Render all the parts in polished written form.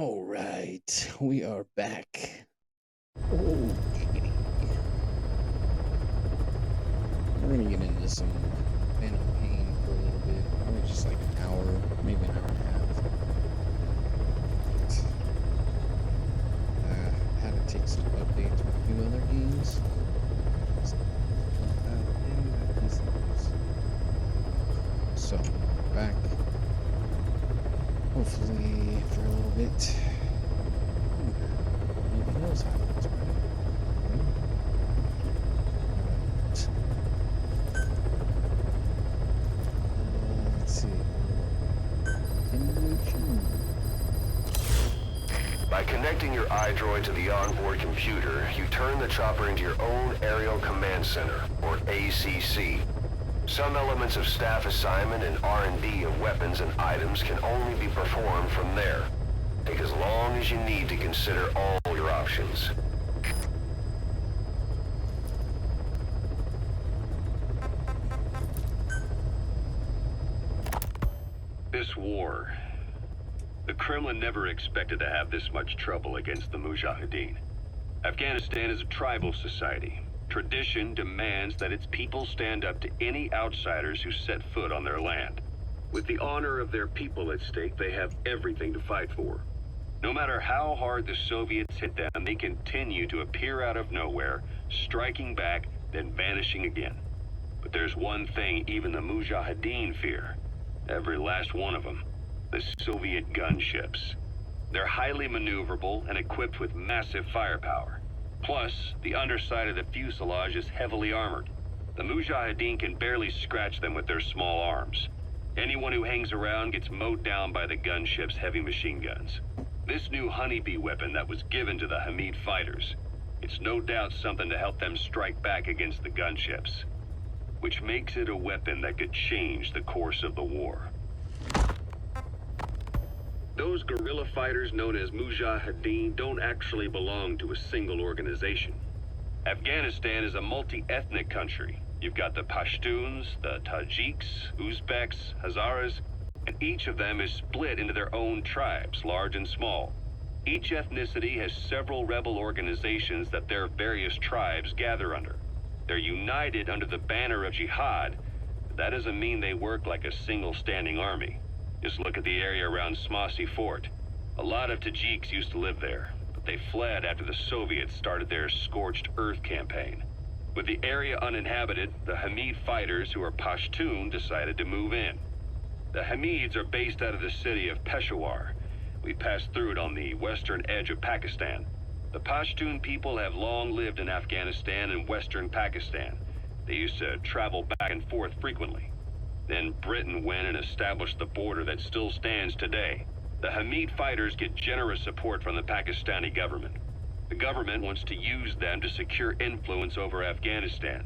All right, we are back. Oh, giggity. We're gonna get into some Phantom Pain for a little bit. Probably just like an hour, maybe an hour and a half. Had to take some updates with a few other games. So, back. Hopefully for a little bit. Anything else happens, right? Let's see. By connecting your iDroid to the onboard computer, you turn the chopper into your own Aerial Command Center, or ACC. Some elements of staff assignment and R&D of weapons and items can only be performed from there. Take as long as you need to consider all your options. This war, the Kremlin never expected to have this much trouble against the Mujahideen. Afghanistan is a tribal society. Tradition demands that its people stand up to any outsiders who set foot on their land. With the honor of their people at stake, they have everything to fight for. No matter how hard the Soviets hit them, they continue to appear out of nowhere, striking back, then vanishing again. But there's one thing even the Mujahideen fear. Every last one of them. The Soviet gunships. They're highly maneuverable and equipped with massive firepower. Plus, the underside of the fuselage is heavily armored. The Mujahideen can barely scratch them with their small arms. Anyone who hangs around gets mowed down by the gunship's heavy machine guns. This new honeybee weapon that was given to the Hamid fighters, it's no doubt something to help them strike back against the gunships, which makes it a weapon that could change the course of the war. Those guerrilla fighters known as Mujahideen don't actually belong to a single organization. Afghanistan is a multi-ethnic country. You've got the Pashtuns, the Tajiks, Uzbeks, Hazaras, and each of them is split into their own tribes, large and small. Each ethnicity has several rebel organizations that their various tribes gather under. They're united under the banner of jihad, but that doesn't mean they work like a single standing army. Just look at the area around Smasy Fort. A lot of Tajiks used to live there, but they fled after the Soviets started their Scorched Earth campaign. With the area uninhabited, the Hamid fighters, who are Pashtun, decided to move in. The Hamids are based out of the city of Peshawar. We passed through it on the western edge of Pakistan. The Pashtun people have long lived in Afghanistan and western Pakistan. They used to travel back and forth frequently. Then Britain went and established the border that still stands today. The Hamid fighters get generous support from the Pakistani government. The government wants to use them to secure influence over Afghanistan.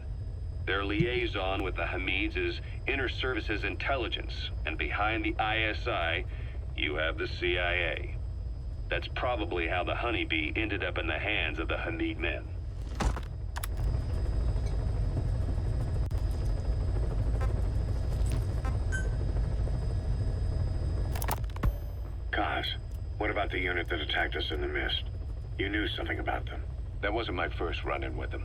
Their liaison with the Hamids is Inter-Services Intelligence, and behind the ISI, you have the CIA. That's probably how the honeybee ended up in the hands of the Hamid men. Kaz, what about the unit that attacked us in the mist? You knew something about them. That wasn't my first run-in with them.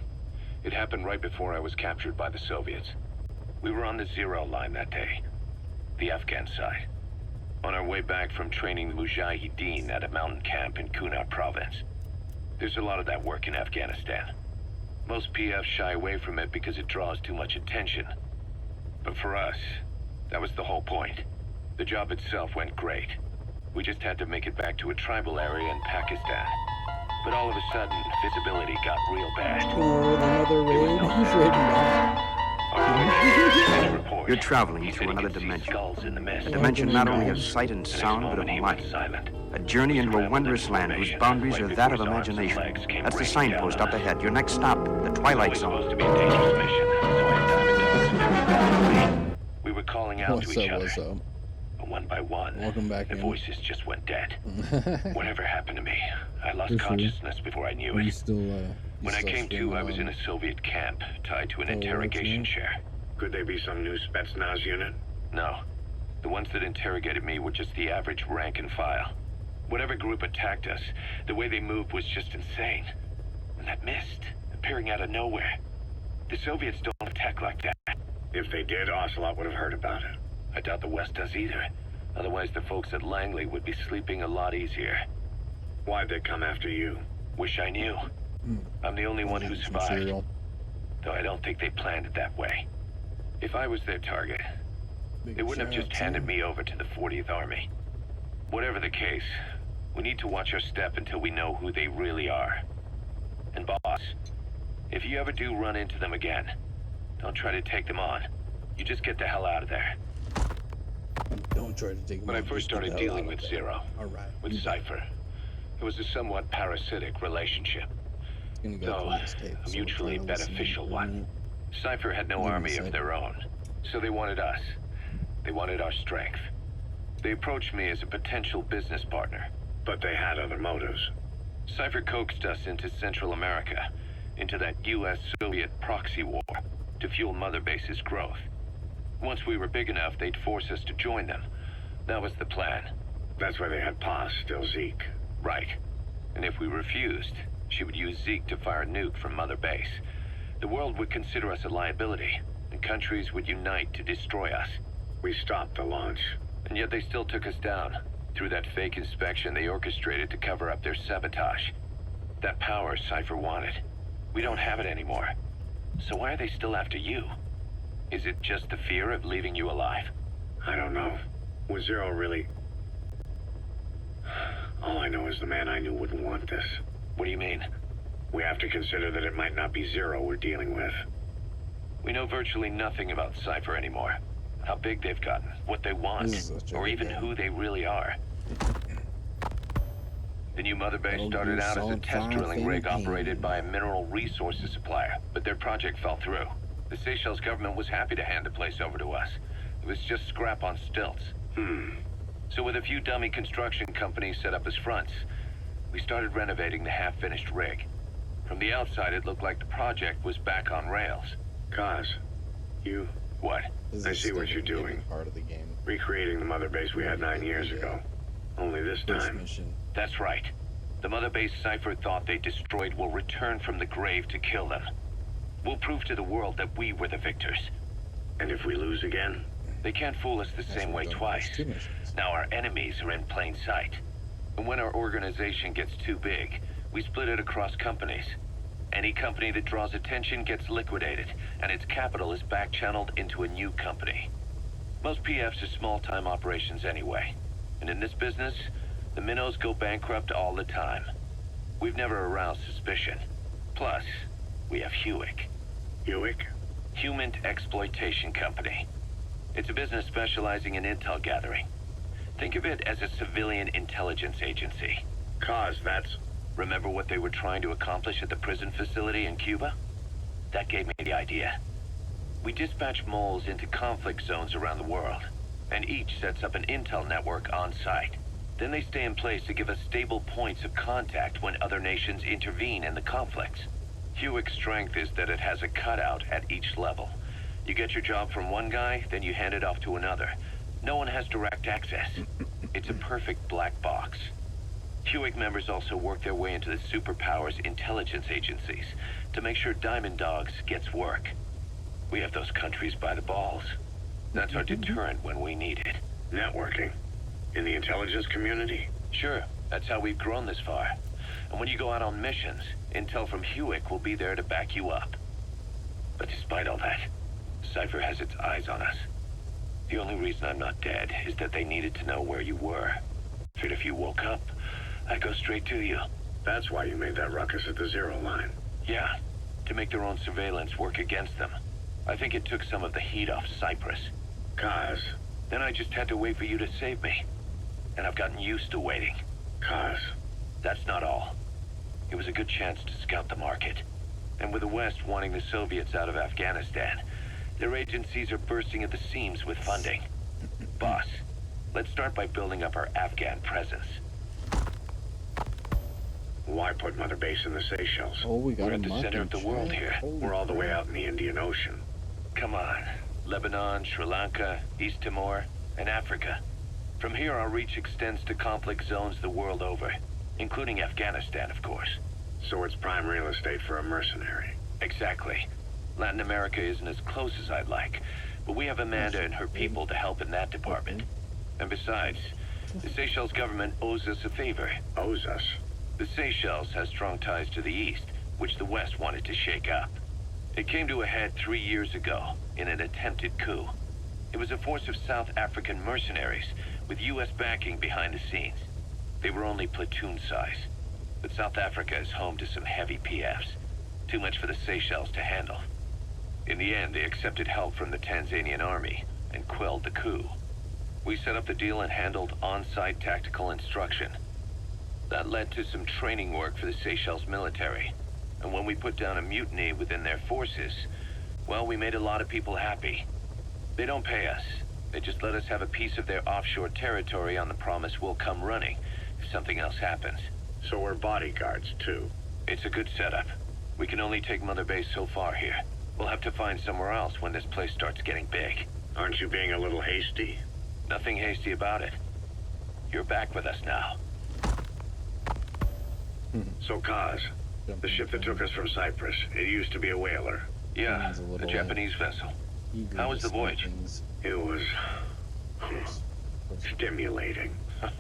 It happened right before I was captured by the Soviets. We were on the zero line that day, the Afghan side, on our way back from training the Mujahideen at a mountain camp in Kunar province. There's a lot of that work in Afghanistan. Most PFs shy away from it because it draws too much attention. But for us, that was the whole point. The job itself went great. We just had to make it back to a tribal area in Pakistan. But all of a sudden, visibility got real bad. Or another raid. You're traveling through another dimension. A dimension not only of sight and sound, but of mind. A journey into a wondrous land whose boundaries are that of imagination. That's the signpost up ahead. Your next stop, the Twilight Zone. We were calling out to each other. What's up? One by one, Welcome back the in. voices just went dead. Whatever happened to me? I lost consciousness before I knew it. When I came to, I was in a Soviet camp, tied to an interrogation chair. Could they be some new Spetsnaz unit? No. The ones that interrogated me were just the average rank and file. Whatever group attacked us, the way they moved was just insane. And that mist, appearing out of nowhere. The Soviets don't attack like that. If they did, Ocelot would have heard about it. I doubt the West does either. Otherwise, the folks at Langley would be sleeping a lot easier. Why'd they come after you? Wish I knew. I'm the only one who Some survived. cereal. Though I don't think they planned it that way. If I was their target, Big they wouldn't have shout just out handed to me over to the 40th Army. Whatever the case, we need to watch our step until we know who they really are. And boss, if you ever do run into them again, don't try to take them on. You just get the hell out of there. Don't try to take. When I first started dealing with Zero, All right. with Cypher, it was a somewhat parasitic relationship. Gonna go Though through this tape, a so mutually try to listen beneficial for a one. minute. Cypher had no Give me a army of second. their own, so they wanted us. They wanted our strength. They approached me as a potential business partner. But they had other motives. Cypher coaxed us into Central America, into that US-Soviet proxy war, to fuel Mother Base's growth. Once we were big enough, they'd force us to join them. That was the plan. That's why they had Paz, still Zeke. Right. And if we refused, she would use Zeke to fire a nuke from Mother Base. The world would consider us a liability, and countries would unite to destroy us. We stopped the launch. And yet they still took us down. Through that fake inspection they orchestrated to cover up their sabotage. That power Cypher wanted. We don't have it anymore. So why are they still after you? Is it just the fear of leaving you alive? I don't know. Was Zero really... All I know is the man I knew wouldn't want this. What do you mean? We have to consider that it might not be Zero we're dealing with. We know virtually nothing about Cypher anymore. How big they've gotten, what they want, This is such a or good even game. who they really are. The new Mother Base Metal started Gear out as a Solid test 5 drilling rig campaign. operated by a mineral resources supplier, but their project fell through. The Seychelles government was happy to hand the place over to us. It was just scrap on stilts. So with a few dummy construction companies set up as fronts, we started renovating the half-finished rig. From the outside, it looked like the project was back on rails. Kaz, you What? This is I see what still you're the doing. Part of the game. recreating the Mother Base we had 9 years ago. Only this First time, mission. That's right. The Mother Base Cypher thought they destroyed will return from the grave to kill them. We'll prove to the world that we were the victors. and if we lose again, They can't fool us the That's same what way we've done twice. first 2 missions. Now our enemies are in plain sight. And when our organization gets too big, we split it across companies. Any company that draws attention gets liquidated, and its capital is back-channeled into a new company. Most PFs are small-time operations anyway. And in this business, the minnows go bankrupt all the time. We've never aroused suspicion. Plus, we have Hewick. Hewick? Human Exploitation Company. It's a business specializing in intel gathering. Think of it as a civilian intelligence agency. Kaz, that's... Remember what they were trying to accomplish at the prison facility in Cuba? That gave me the idea. We dispatch moles into conflict zones around the world, and each sets up an intel network on site. Then they stay in place to give us stable points of contact when other nations intervene in the conflicts. Hewick's strength is that it has a cutout at each level. You get your job from one guy, then you hand it off to another. No one has direct access. It's a perfect black box. Hewick members also work their way into the superpowers intelligence agencies to make sure Diamond Dogs gets work. We have those countries by the balls. That's our deterrent when we need it. networking. In the intelligence community? Sure, that's how we've grown this far. And when you go out on missions, intel from Hewick will be there to back you up. But despite all that, Cypher has its eyes on us. The only reason I'm not dead is that they needed to know where you were. Figured if you woke up, I'd go straight to you. That's why you made that ruckus at the Zero line. Yeah, to make their own surveillance work against them. I think it took some of the heat off Cyprus. Kaz, Then I just had to wait for you to save me. And I've gotten used to waiting. Kaz, That's not all. It was a good chance to scout the market. And with the West wanting the Soviets out of Afghanistan, their agencies are bursting at the seams with funding. Boss, let's start by building up our Afghan presence. why put Mother Base in the Seychelles? Oh, we got We're a at the muck center and of the world chat. here. Holy We're all the way crap. out in the Indian Ocean. Come on. Lebanon, Sri Lanka, East Timor, and Africa. From here, our reach extends to conflict zones the world over, including Afghanistan, of course. So it's prime real estate for a mercenary. Exactly. Latin America isn't as close as I'd like, but we have Amanda and her people to help in that department. And besides, the Seychelles government owes us a favor. Owes us? The Seychelles has strong ties to the east, which the west wanted to shake up. It came to a head 3 years ago in an attempted coup. It was a force of South African mercenaries with U.S. backing behind the scenes. They were only platoon size, but South Africa is home to some heavy PFs. Too much for the Seychelles to handle. In the end, they accepted help from the Tanzanian army and quelled the coup. We set up the deal and handled on-site tactical instruction. That led to some training work for the Seychelles military. And when we put down a mutiny within their forces, well, we made a lot of people happy. They don't pay us. They just let us have a piece of their offshore territory on the promise we'll come running if something else happens. So we're bodyguards, too. It's a good setup. We can only take Mother Base so far here. We'll have to find somewhere else when this place starts getting big. Aren't you being a little hasty? Nothing hasty about it. You're back with us now. So, Kaz, the ship that took us from Cyprus, it used to be a whaler. Yeah, Sounds a a little, Japanese vessel. eager How to was the see voyage? things. It was Of course. stimulating. Well,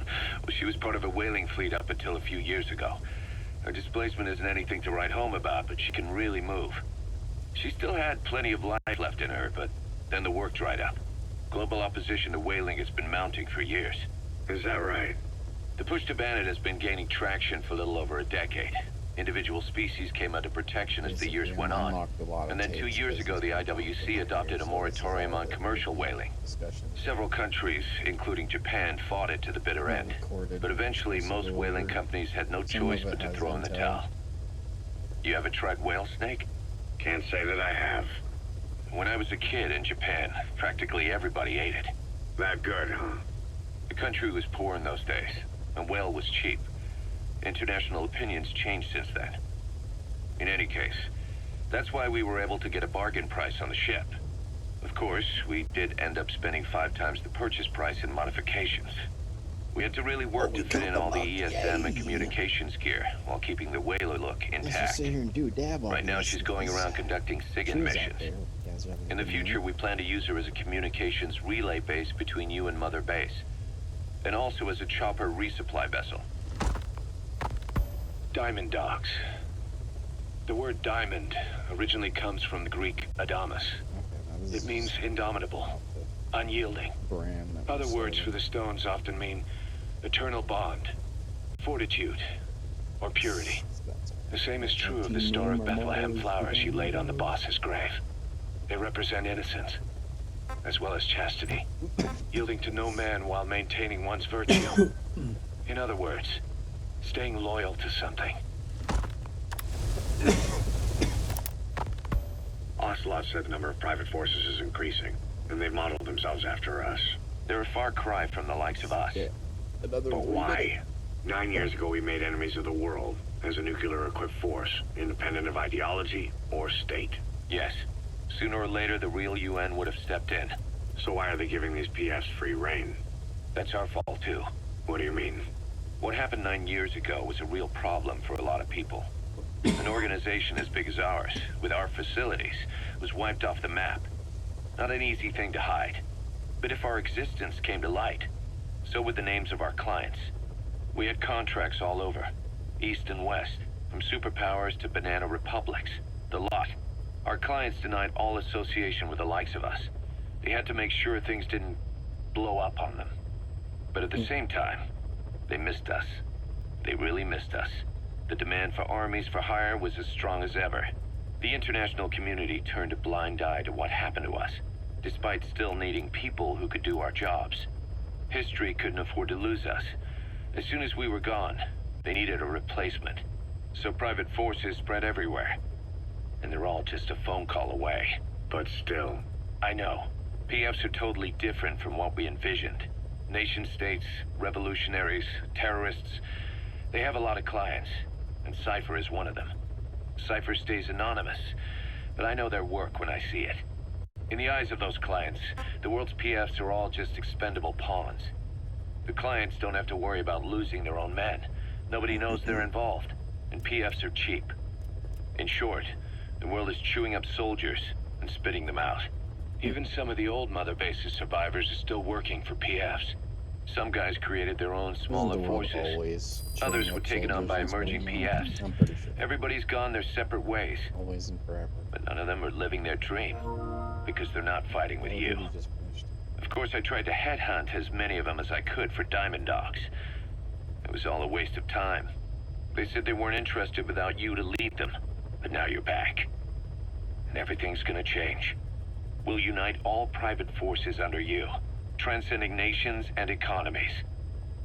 she was part of a whaling fleet up until a few years ago. Her displacement isn't anything to write home about, but she can really move. She still had plenty of life left in her, but then the work dried up. Global opposition to whaling has been mounting for years. Is that right? The push to ban it has been gaining traction for a little over a decade. Individual species came under protection as the years Basically, went on. unlocked a lot of And then 2 tapes years ago, the basically. IWC adopted a So moratorium this is on all commercial the whaling. discussions. Several countries, including Japan, fought it to the bitter Not end. recorded, But eventually, most visible, whaling or companies had no some choice of it but to has throw in the intel. towel. You ever tried whale snake? Can't say that I have. When I was a kid in Japan, practically everybody ate it. That good, huh? The country was poor in those days, and whale was cheap. International opinions changed since then. In any case, that's why we were able to get a bargain price on the ship. Of course, we did end up spending 5 times the purchase price in modifications. We had to really work to fit in all the ESM and communications gear while keeping the whaler look Let's just intact. sit here and do a dab on Right now, this. she's going around conducting SIGINT Trees out missions. there. You guys have In the anything future, we plan to use her as a communications relay base between you and Mother Base, and also as a chopper resupply vessel. Diamond dogs. The word diamond originally comes from the Greek adamas. Okay, now this It is means indomitable, about the unyielding. brand that Other was words for sold. the stones often mean eternal bond, fortitude, or purity. The same is true of the store of Bethlehem flowers you laid on the boss's grave. They represent innocence, as well as chastity, yielding to no man while maintaining one's virtue. In other words, staying loyal to something. Ocelot said the number of private forces is increasing, and they've modeled themselves after us. They're a far cry from the likes of us. Yeah. Another But one. why? 9 years ago, we made enemies of the world as a nuclear-equipped force, independent of ideology or state. Yes. Sooner or later, the real UN would have stepped in. So why are they giving these PFs free reign? That's our fault, too. What do you mean? What happened 9 years ago was a real problem for a lot of people. An organization as big as ours, with our facilities, was wiped off the map. Not an easy thing to hide. But if our existence came to light, so would the names of our clients. We had contracts all over, east and west, from superpowers to banana republics, the lot. Our clients denied all association with the likes of us. They had to make sure things didn't blow up on them. But at the same time, they missed us. They really missed us. The demand for armies for hire was as strong as ever. The international community turned a blind eye to what happened to us, despite still needing people who could do our jobs. History couldn't afford to lose us. As soon as we were gone, they needed a replacement. So private forces spread everywhere. And they're all just a phone call away. But still, I know. PFs are totally different from what we envisioned. Nation-states, revolutionaries, terrorists, they have a lot of clients, and Cypher is one of them. Cypher stays anonymous, but I know their work when I see it. In the eyes of those clients, the world's PFs are all just expendable pawns. The clients don't have to worry about losing their own men. Nobody knows they're involved, and PFs are cheap. In short, the world is chewing up soldiers and spitting them out. Even some of the old Mother Base's survivors are still working for PFs. Some guys created their own smaller Isn't the world forces. always Others chewing were up taken on soldiers by and emerging spitting them out? PFs. I'm pretty sure. Everybody's gone their separate ways, Always and forever. but none of them are living their dream. Because they're not fighting with you. Nobody just finished. Of course, I tried to headhunt as many of them as I could for Diamond Dogs. It was all a waste of time. They said they weren't interested without you to lead them. But now you're back. And everything's gonna change. We'll unite all private forces under you, transcending nations and economies.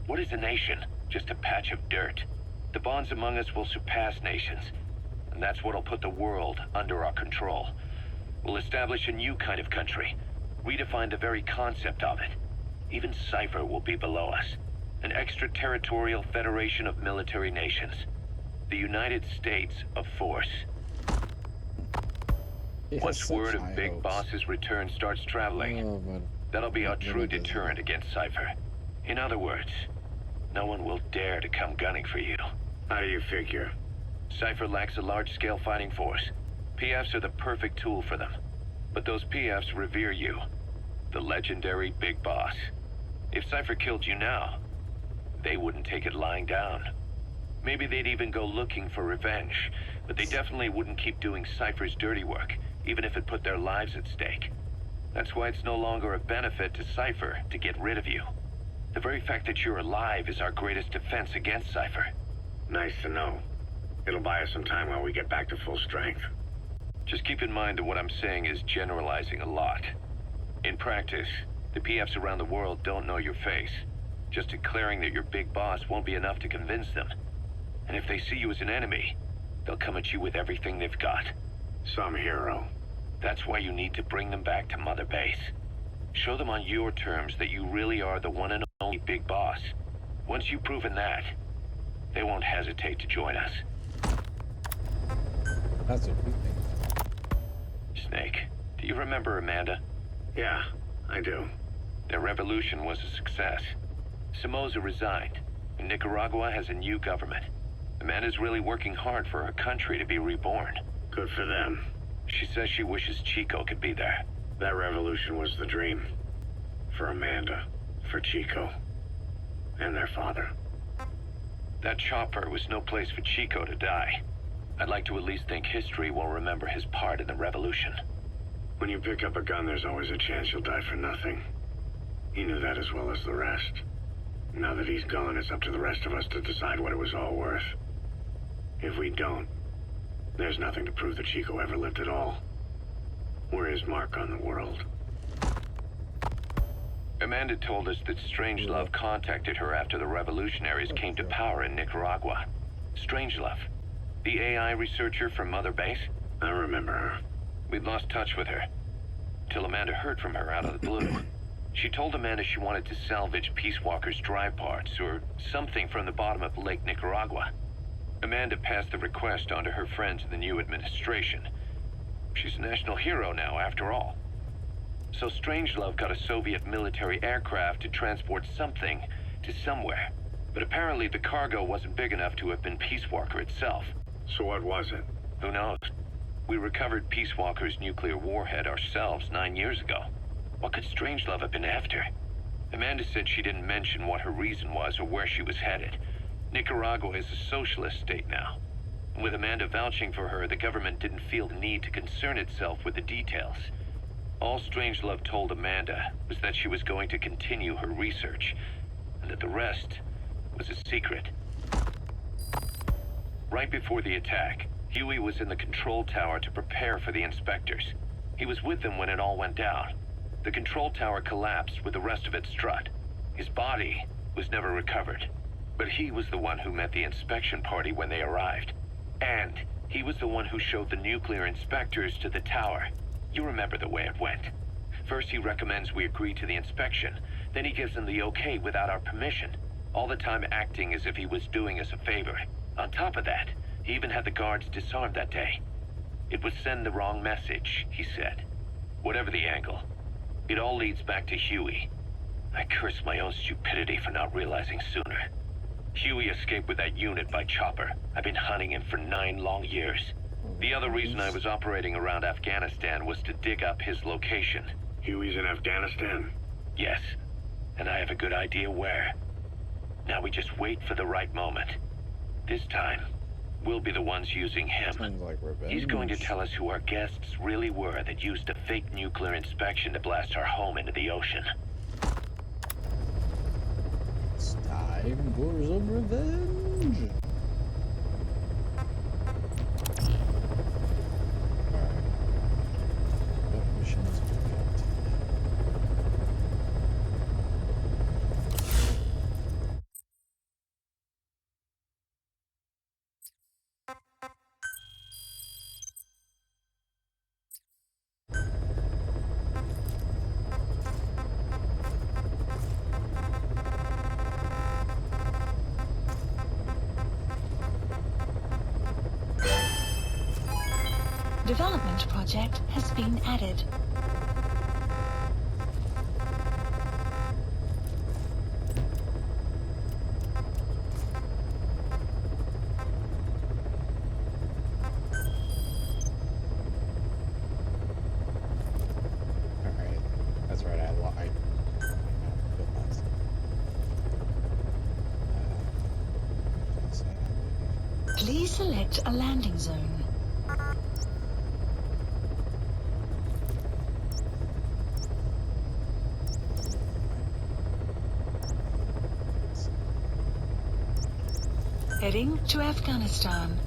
What is a nation? Just a patch of dirt. The bonds among us will surpass nations. And that's what'll put the world under our control. We'll establish a new kind of country, redefine the very concept of it. Even Cypher will be below us. An extraterritorial federation of military nations. The United States of Force. It has Once such word of high Big hopes. Boss's return starts traveling, Oh, but that'll be our it true really doesn't. deterrent against Cypher. In other words, no one will dare to come gunning for you. How do you figure? Cypher lacks a large-scale fighting force. PFs are the perfect tool for them. But those PFs revere you. The legendary Big Boss. If Cypher killed you now, they wouldn't take it lying down. Maybe they'd even go looking for revenge, but they definitely wouldn't keep doing Cypher's dirty work, even if it put their lives at stake. That's why it's no longer a benefit to Cypher to get rid of you. The very fact that you're alive is our greatest defense against Cypher. Nice to know. It'll buy us some time while we get back to full strength. Just keep in mind that what I'm saying is generalizing a lot. In practice, the PFs around the world don't know your face. Just declaring that you're Big Boss won't be enough to convince them. And if they see you as an enemy, they'll come at you with everything they've got. Some hero. That's why you need to bring them back to Mother Base. Show them on your terms that you really are the one and only Big Boss. Once you've proven that, they won't hesitate to join us. That's what we think. Snake, do you remember Amanda? Yeah, I do. Their revolution was a success. Somoza resigned, and Nicaragua has a new government. Amanda's really working hard for her country to be reborn. Good for them. She says she wishes Chico could be there. That revolution was the dream. For Amanda, for Chico, and their father. That chopper was no place for Chico to die. I'd like to at least think history will remember his part in the revolution. When you pick up a gun, there's always a chance you'll die for nothing. He knew that as well as the rest. Now that he's gone, it's up to the rest of us to decide what it was all worth. If we don't, there's nothing to prove that Chico ever lived at all. We're his mark on the world. Amanda told us that Strangelove contacted her after the revolutionaries came to power in Nicaragua. Strangelove, the AI researcher from Mother Base? I remember her. We'd lost touch with her, till Amanda heard from her out of the blue. She told Amanda she wanted to salvage Peace Walker's drive parts, or something from the bottom of Lake Nicaragua. Amanda passed the request on to her friends in the new administration. She's a national hero now, after all. So Strangelove got a Soviet military aircraft to transport something to somewhere. But apparently the cargo wasn't big enough to have been Peace Walker itself. So what was it? Who knows? We recovered Peace Walker's nuclear warhead ourselves 9 years ago. What could Strangelove have been after? Amanda said she didn't mention what her reason was or where she was headed. Nicaragua is a socialist state now. And with Amanda vouching for her, the government didn't feel the need to concern itself with the details. All Strangelove told Amanda was that she was going to continue her research, and that the rest was a secret. Right before the attack, Huey was in the control tower to prepare for the inspectors. He was with them when it all went down. The control tower collapsed with the rest of it strut. His body was never recovered, but he was the one who met the inspection party when they arrived. And he was the one who showed the nuclear inspectors to the tower. You remember the way it went. First he recommends we agree to the inspection, then he gives them the okay without our permission, all the time acting as if he was doing us a favor. On top of that, he even had the guards disarmed that day. It would send the wrong message, he said. Whatever the angle, it all leads back to Huey. I curse my own stupidity for not realizing sooner. Huey escaped with that unit by chopper. I've been hunting him for 9 long years. The other reason I was operating around Afghanistan was to dig up his location. Huey's in Afghanistan? Yes, and I have a good idea where. Now we just wait for the right moment. This time, we'll be the ones using him. Sounds like revenge. He's going to tell us who our guests really were that used a fake nuclear inspection to blast our home into the ocean. It's time for some revenge. Alright. What missions we got today? Development project has been added. Alright. That's right, I lied. Please select a landing zone. Heading to Afghanistan.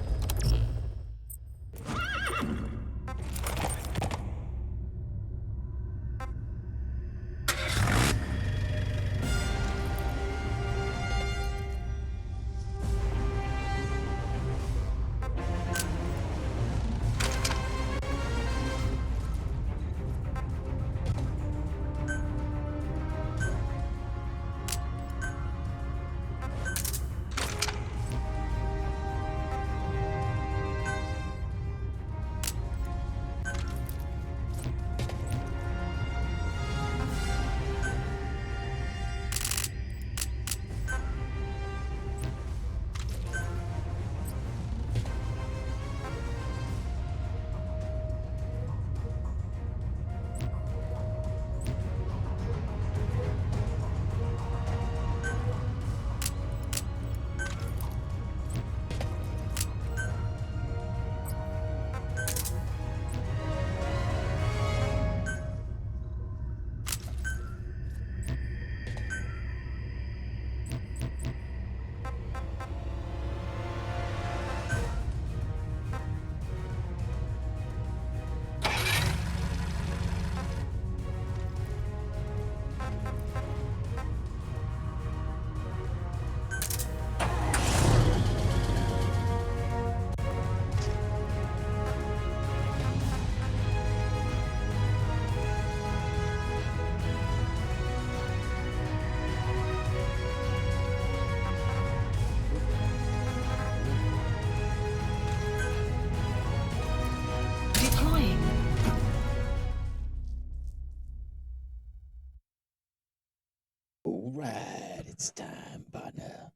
Alright, it's time, partner.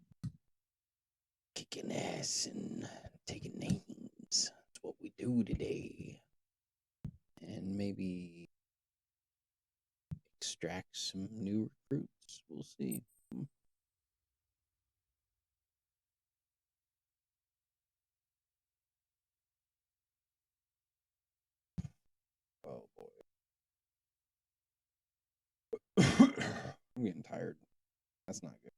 Kicking ass and taking names. That's what we do today. And maybe extract some new recruits. We'll see. Oh boy. I'm getting tired. That's not good.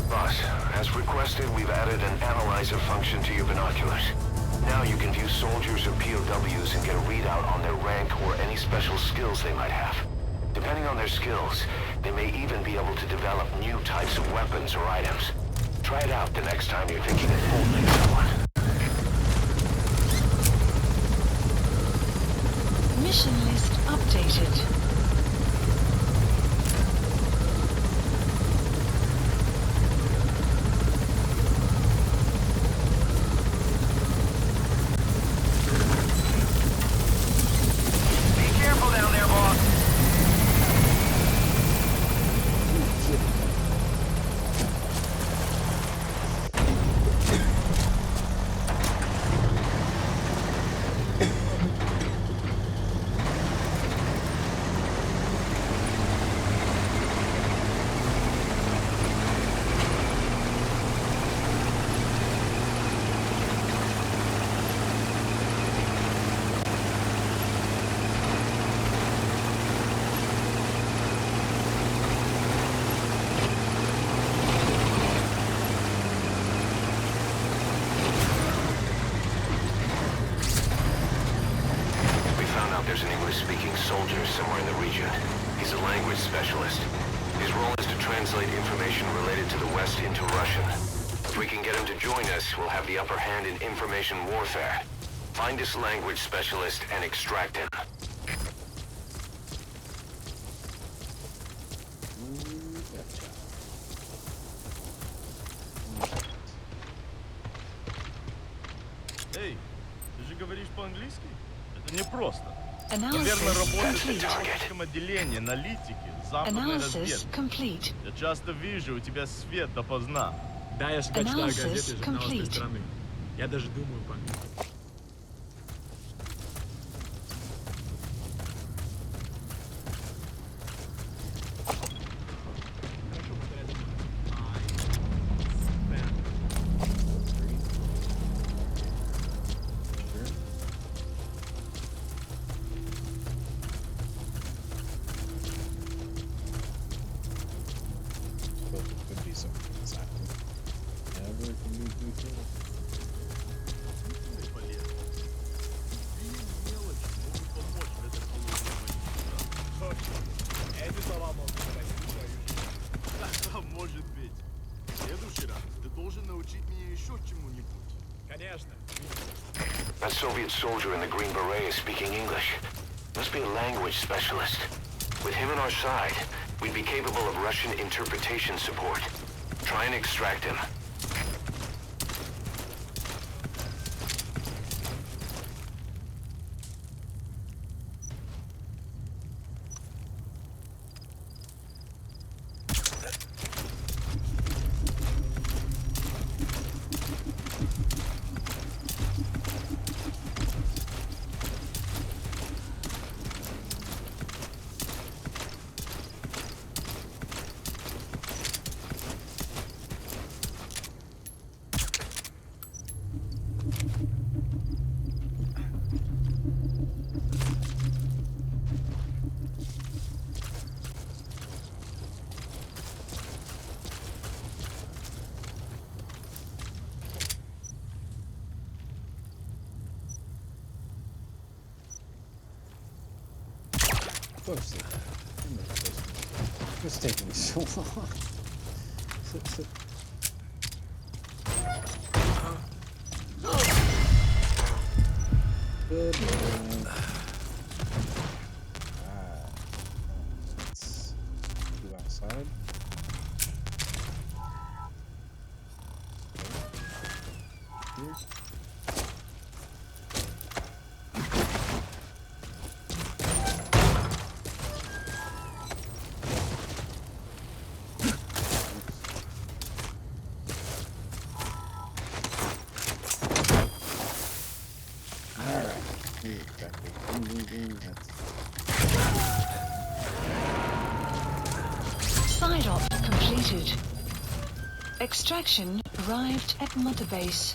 Boss, as requested, we've added an analyzer function to your binoculars. Now you can view soldiers or POWs and get a readout on their rank or any special skills they might have. Depending on their skills, they may even be able to develop new types of weapons or items. Try it out the next time you're thinking of holding someone. Mission list updated. There's an English-speaking soldier somewhere in the region. He's a language specialist. His role is to translate information related to the West into Russian. If we can get him to join us, we'll have the upper hand in information warfare. Find this language specialist and extract him. Эй, ты же говоришь по-английски? Это непросто. Наверное, Analysis работаешь в complete. техническом отделении, аналитики, западной Analysis разведки. complete. Я часто вижу, у тебя свет допоздна. Да, я всегда читаю Analysis газеты и журналы с той complete. стороны. Я даже думаю по-английски. Хорошо повторять за мной. But it could be something that's happening. Never can be too tough. Действительно полезно. Такие мелочи могут помочь в этой холодной войне. Точно. Эти слова могут спасти твою жизнь. Да, может быть. В следующий раз ты должен научить меня еще чему-нибудь. Конечно. That Soviet soldier in the Green Beret is speaking English. Must be a language specialist. With him on our side, we'd be capable of Russian interpretation support. Try and extract him. Closely. What's taking so long? Good. Let's go outside. Here. Side op completed. Extraction arrived at Mother Base.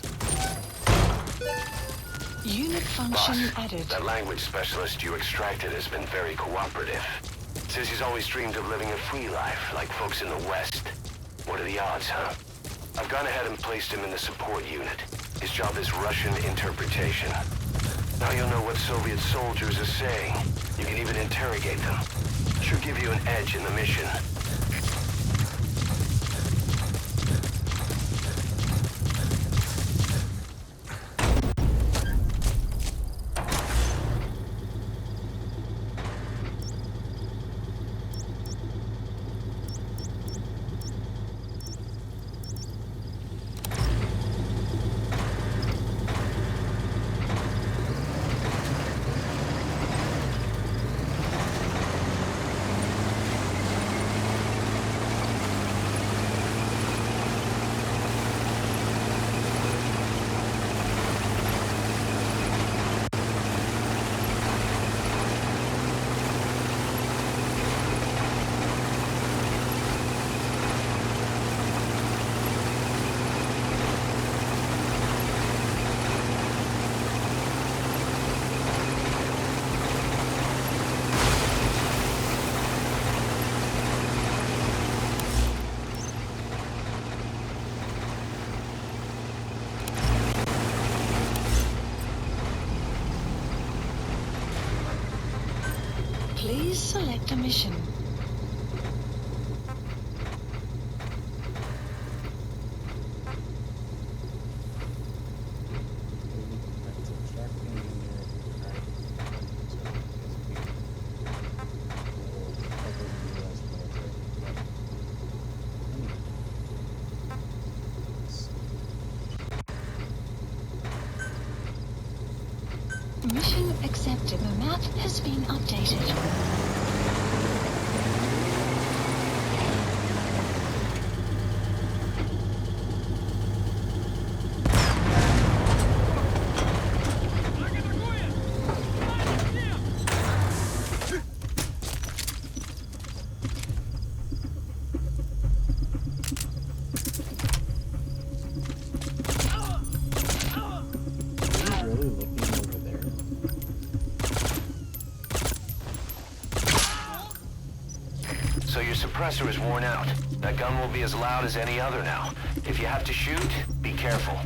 Unit function Boss, added. that language specialist you extracted has been very cooperative. Says he's always dreamed of living a free life, like folks in the West. What are the odds, huh? I've gone ahead and placed him in the support unit. His job is Russian interpretation. Now you'll know what Soviet soldiers are saying. You can even interrogate them. Should give you an edge in the mission. Please select a mission. Mission accepted. The map has been updated. Really looking over there? So your suppressor is worn out. That gun will be as loud as any other now. If you have to shoot, be careful.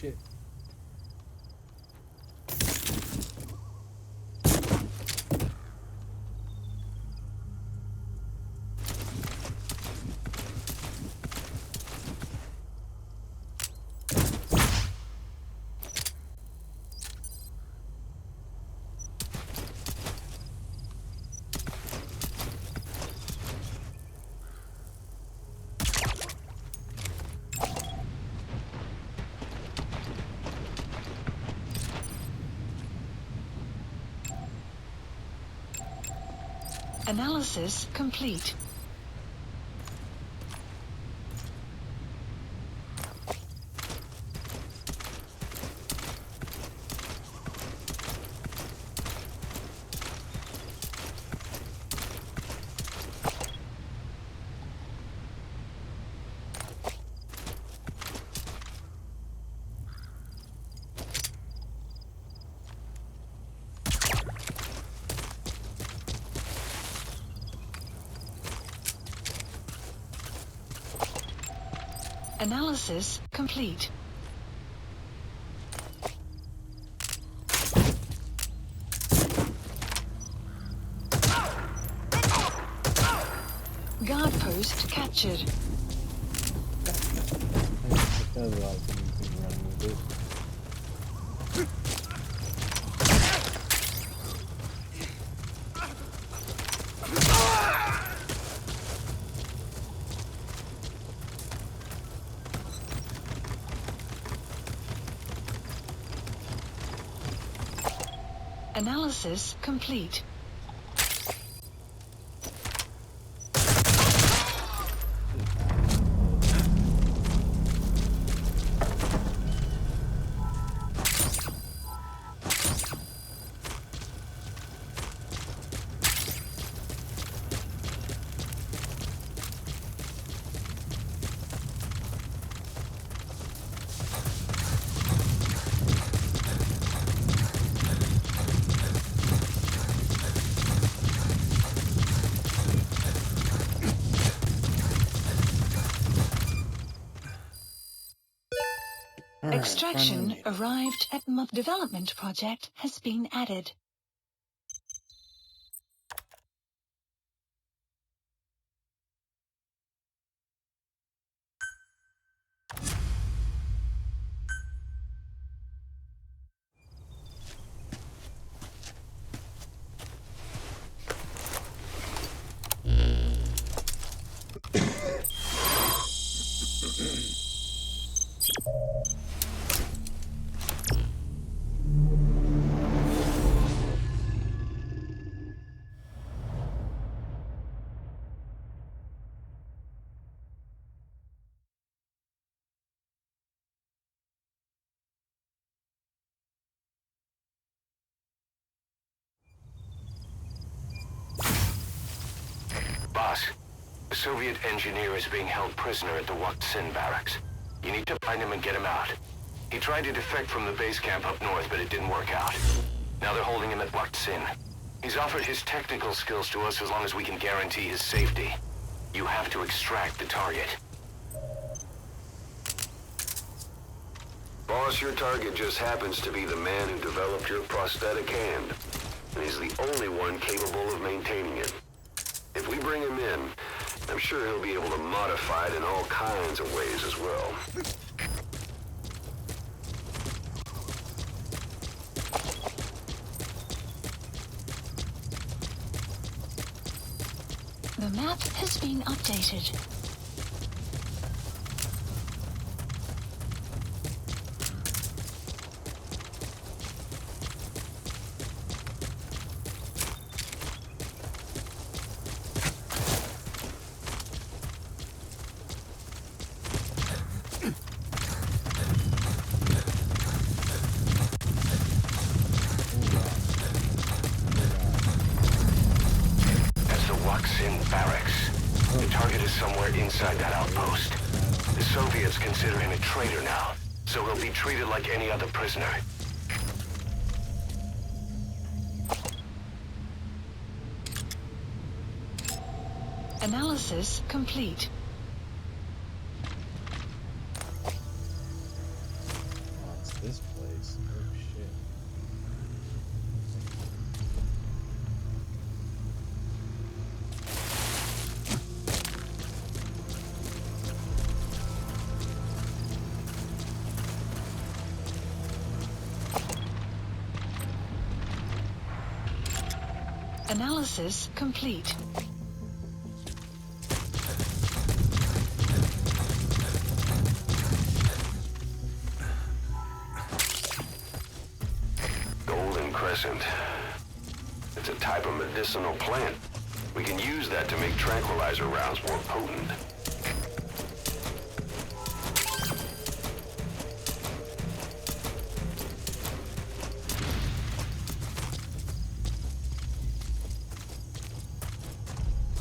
shit. Analysis complete. Analysis complete. Guard post captured. That's a lot of things you can run with it. Analysis complete. Extraction arrived at development project has been added. Boss, the Soviet engineer is being held prisoner at the Wak Sin barracks. You need to find him and get him out. He tried to defect from the base camp up north, but it didn't work out. Now they're holding him at Wak Sin. He's offered his technical skills to us as long as we can guarantee his safety. You have to extract the target. Boss, your target just happens to be the man who developed your prosthetic hand. And he's the only one capable of maintaining it. If we bring him in, I'm sure he'll be able to modify it in all kinds of ways as well. The map has been updated. Inside that outpost. The Soviets consider him a traitor now, so he'll be treated like any other prisoner. Analysis complete. this. Oh shit. Analysis complete. Golden Crescent. It's a type of medicinal plant. We can use that to make tranquilizer rounds more potent.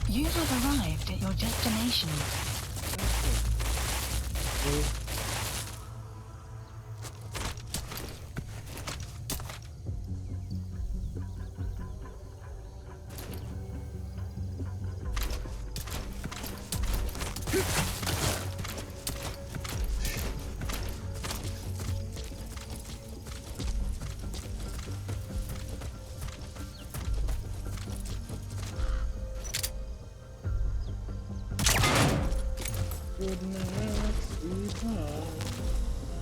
You have arrived at your destination. Good night, sweetheart.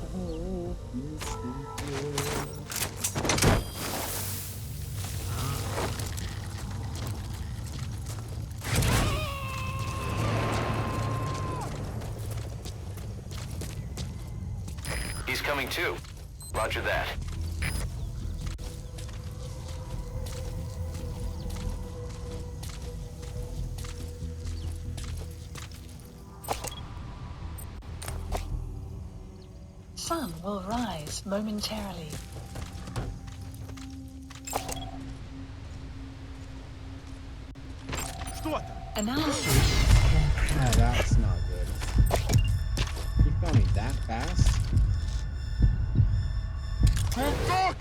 I hope you sleep good. He's coming too. Roger that. Sun will rise momentarily. Что там? Analysis. Oh, that's not good. You found me that fast? Контакт!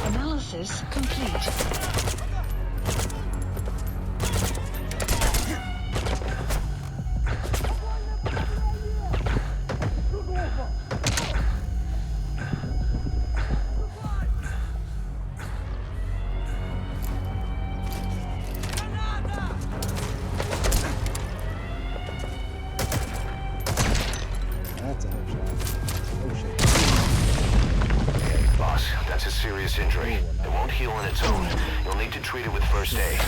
Analysis complete. That's a headshot. Oh shit. Boss, that's a serious injury. It won't heal on its own. You'll need to treat it with first aid.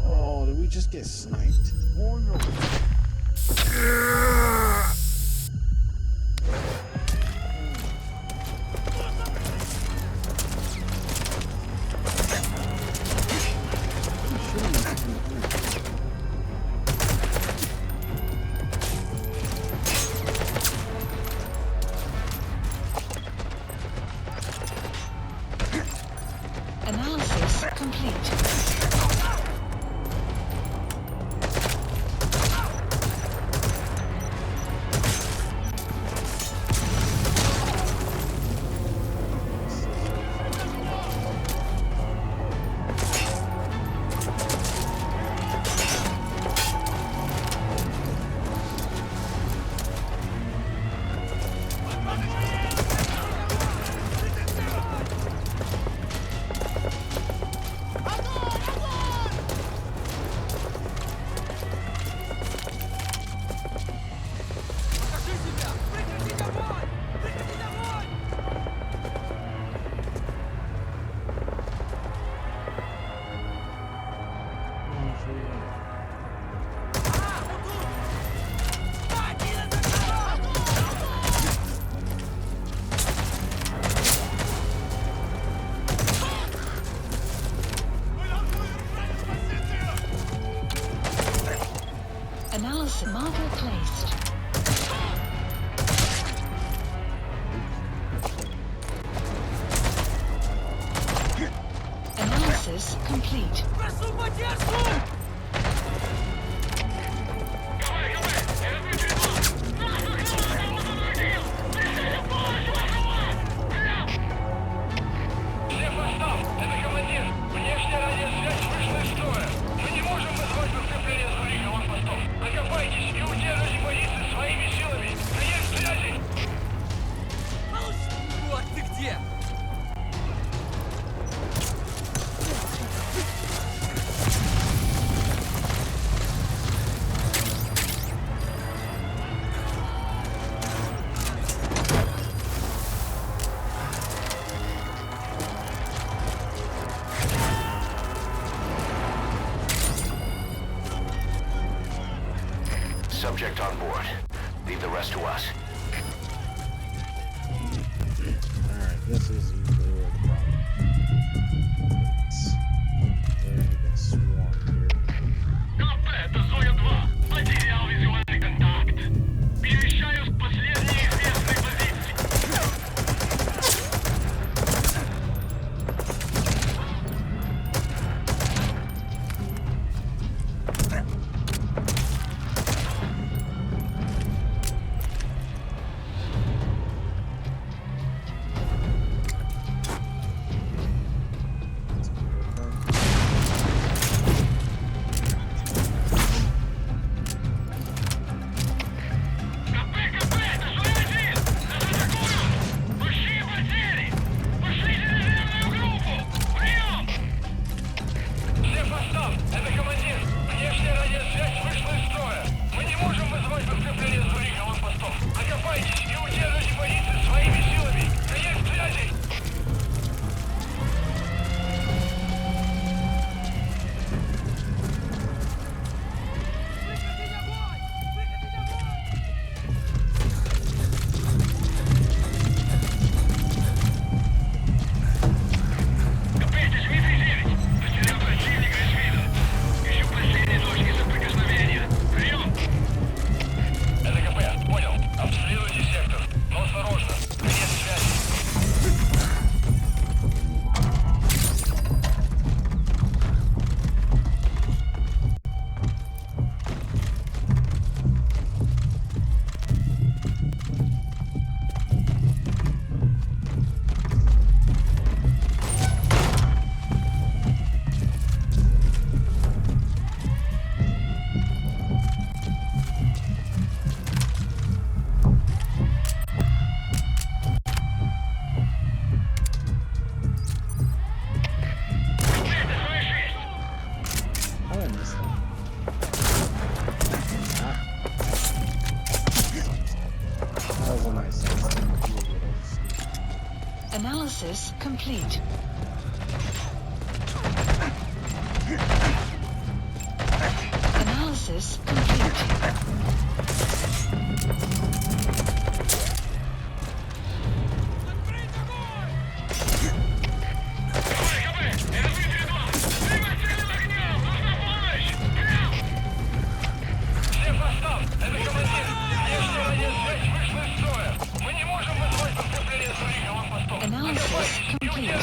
Oh, did we just get sniped? Analysis complete. complete. Subject on board. Leave the rest to us. Alright, this is usually where the problem is. They're gonna get swarmed here. КП, это Зоя-2. Потерял визуальный контакт. Перемещаюсь к последней известной позиции. Analysis complete. Analysis complete. Analysis complete.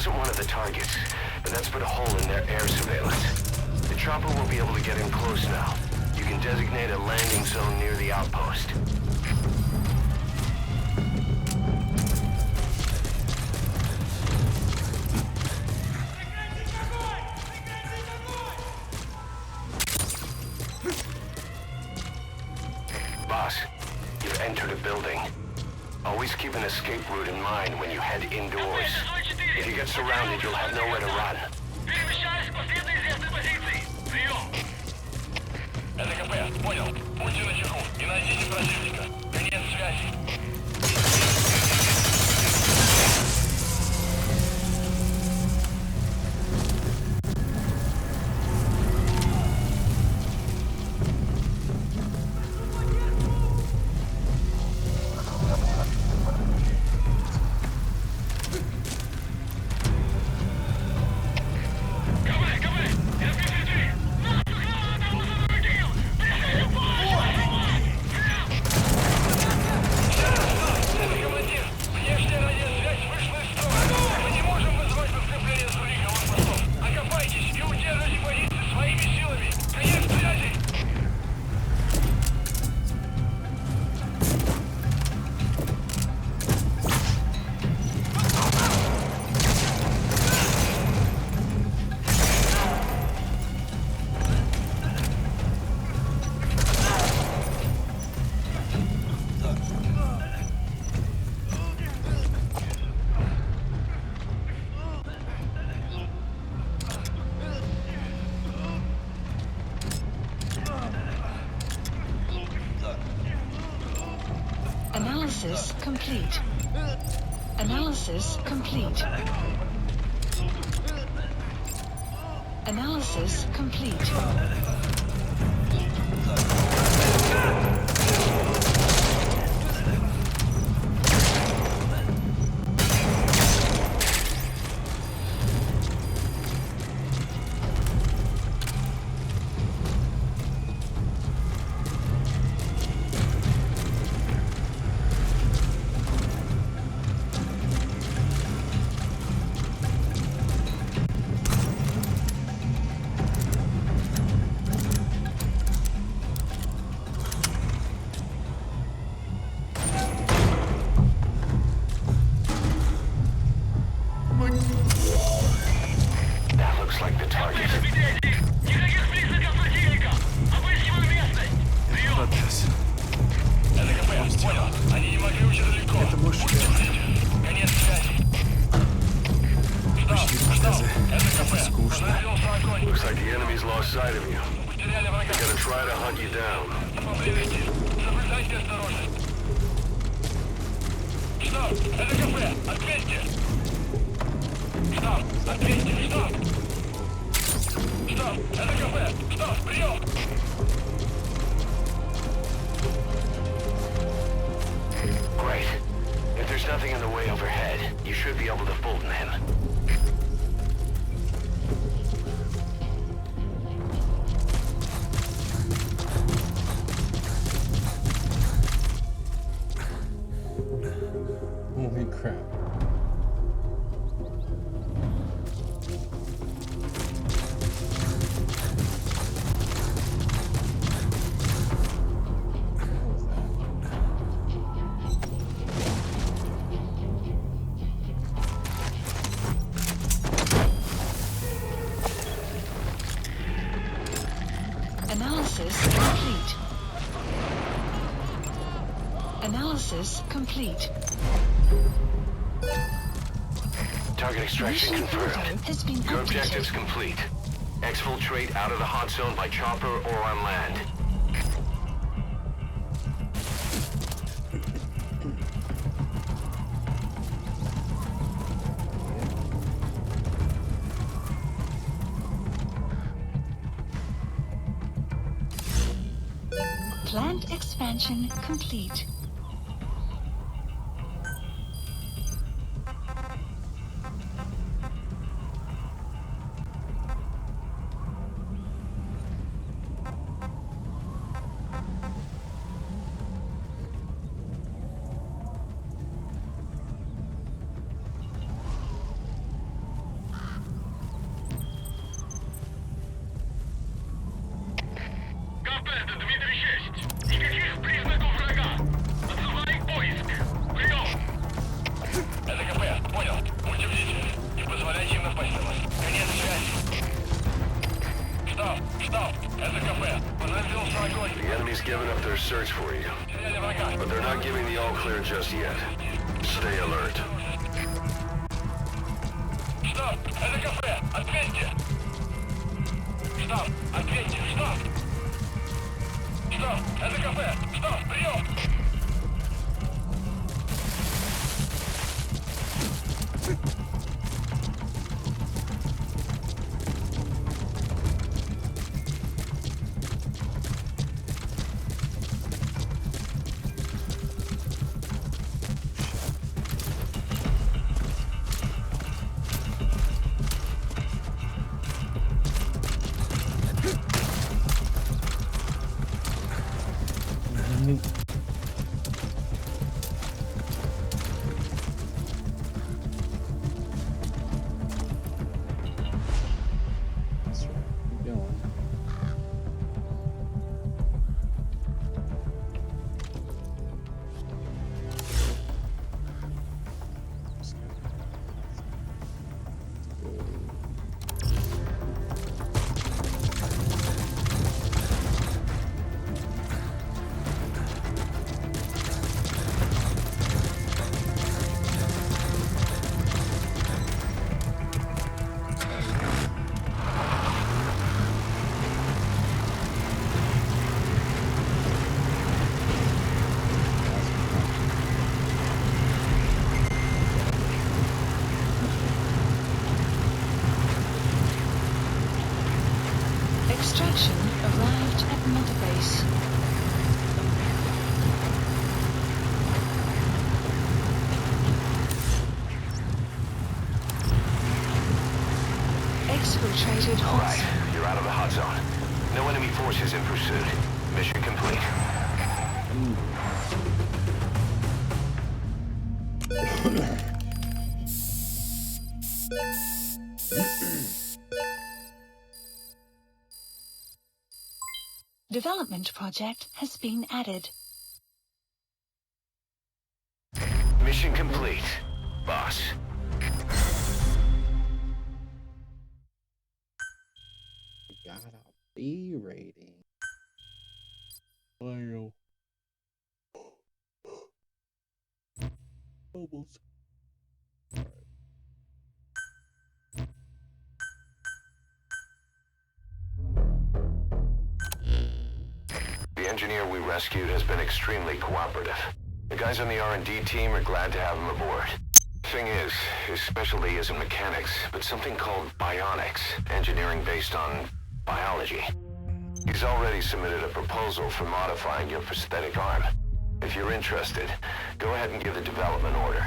wasn't one of the targets, but that's put a hole in their air surveillance. The chopper will be able to get in close now. You can designate a landing zone near the outpost. Boss, you've entered a building. Always keep an escape route in mind when you head indoors. If you get surrounded, you'll have nowhere to run. Перемещаюсь к последней известной позиции. Прием. ЛКП, понял. Будьте начеку и найдите противника. Конец связи. Analysis complete. Analysis complete. Analysis complete. That looks like the target. Никаких признаков противника. Обыскиваю местность. Прием. ЛКП, понял. Они не могли уйти далеко. Конец связи. Стоп. ЛКП. Разорвался огонь. Looks like the enemy's lost sight of you. Потеряли врага. They're gonna try to hunt you down. Поблизости. Соблюдайте осторожность. Стоп. ЛКП. Ответьте. Стоп. Ответьте. Стоп. Стоп. ЛКП. Стоп. Прием. Great. If there's nothing in the way overhead, you should be able to Fulton him. Holy crap. Analysis complete. Analysis complete. Target extraction Mission confirmed. photo has been Your objective's updated. complete. Exfiltrate out of the hot zone by chopper or on land. Plant expansion complete. plans for you. But they're not giving the all-clear just yet. Stay alert. Штаб, это кафе. Ответьте. Штаб, ответьте. Штаб. Штаб, это кафе. Штаб, прием. That's right. Keep going. Extraction arrived at Mother Base. Exfiltrated hot Alright, zone. you're out of the hot zone. No enemy forces in pursuit. Mission complete. Development project has been added. Mission complete, boss. We got a B rating. Wow. Almost. The engineer we rescued has been extremely cooperative. The guys on the R&D team are glad to have him aboard. Thing is, his specialty isn't mechanics, but something called bionics, engineering based on biology. He's already submitted a proposal for modifying your prosthetic arm. If you're interested, go ahead and give the development order.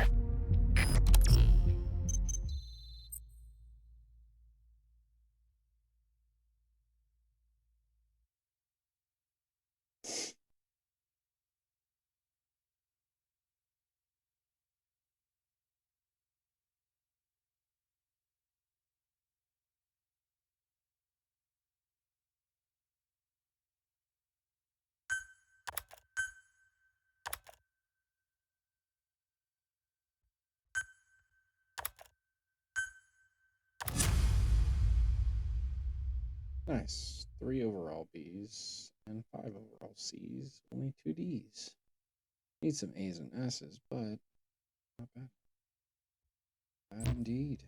Nice. 3 overall Bs and 5 overall Cs. Only 2 Ds. Need some A's and S's, but not bad. Bad indeed.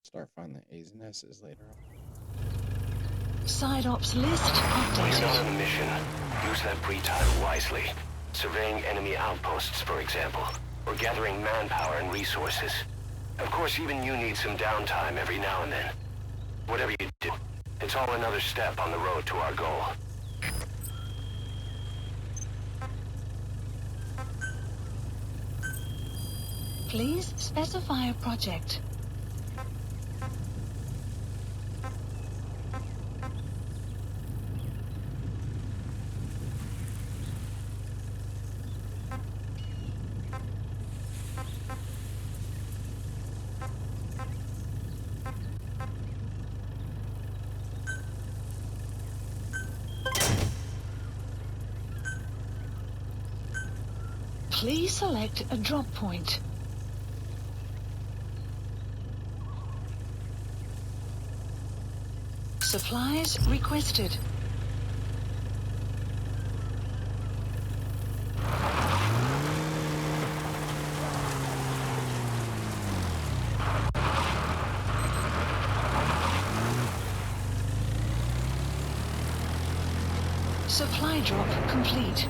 Start finding the A's and S's later on. Side ops list When you're not on updated. a mission, use that free time wisely. Surveying enemy outposts, for example, or gathering manpower and resources. Of course, even you need some downtime every now and then. Whatever you do, it's all another step on the road to our goal. Please specify a project. Please select a drop point. Supplies requested. Supply drop complete.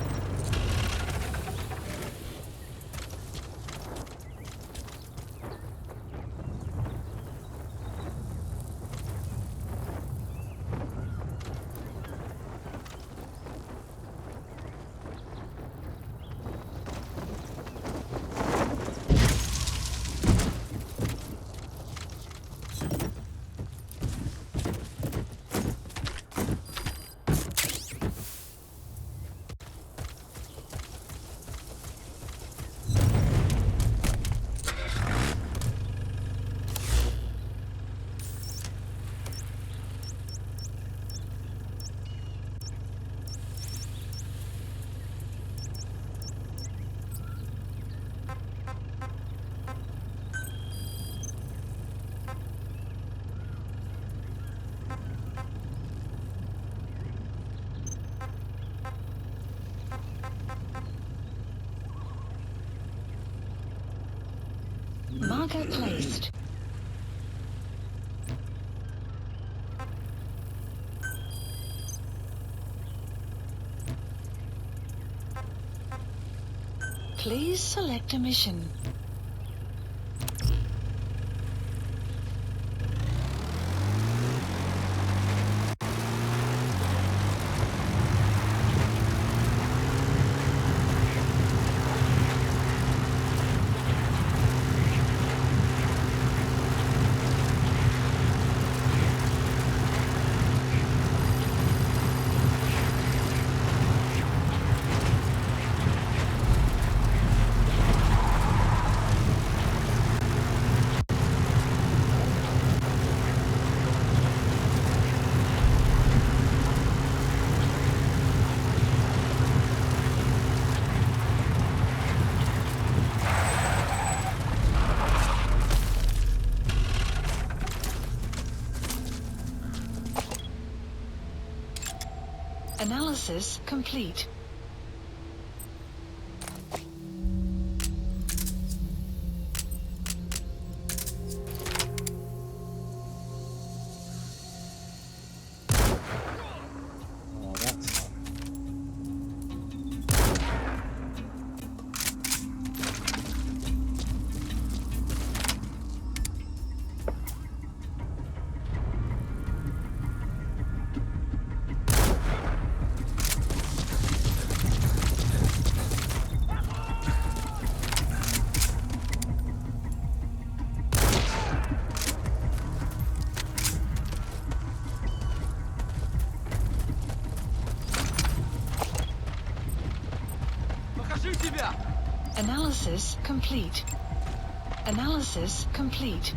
Marker placed. Please select a mission. Analysis complete. Oh, that's Покажи себя! Analysis complete. Analysis complete.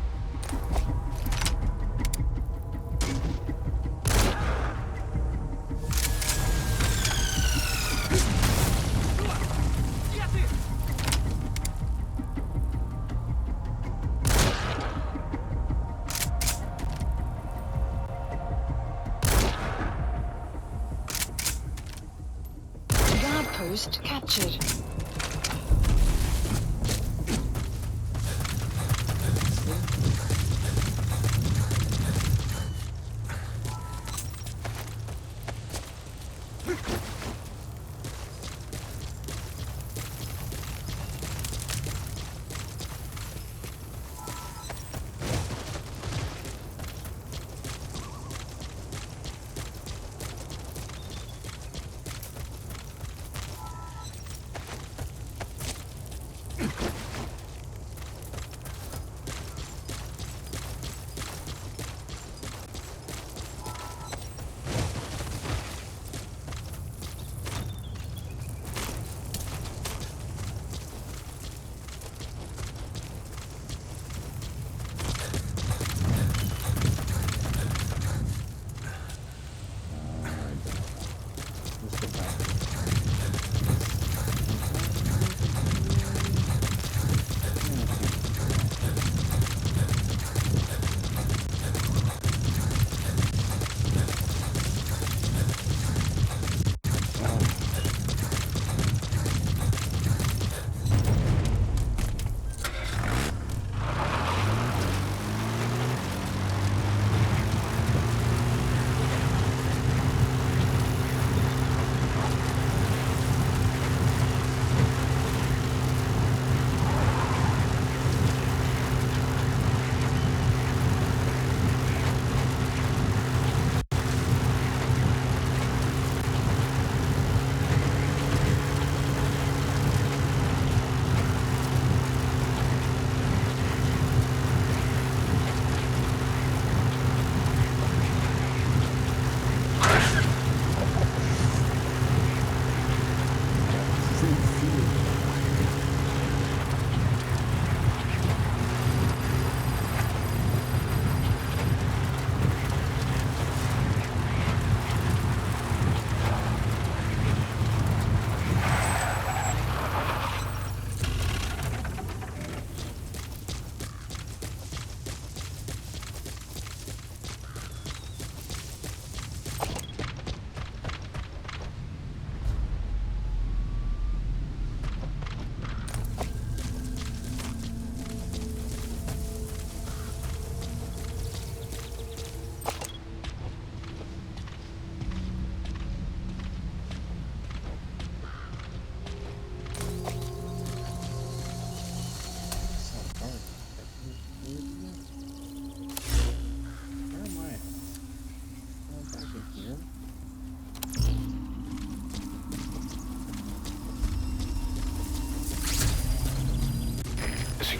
Где ты? Guard post captured.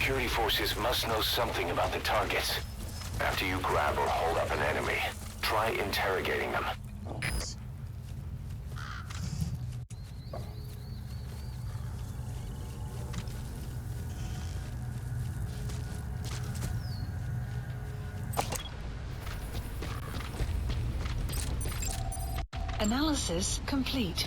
security forces must know something about the targets. After you grab or hold up an enemy, try interrogating them. Oh, Analysis complete.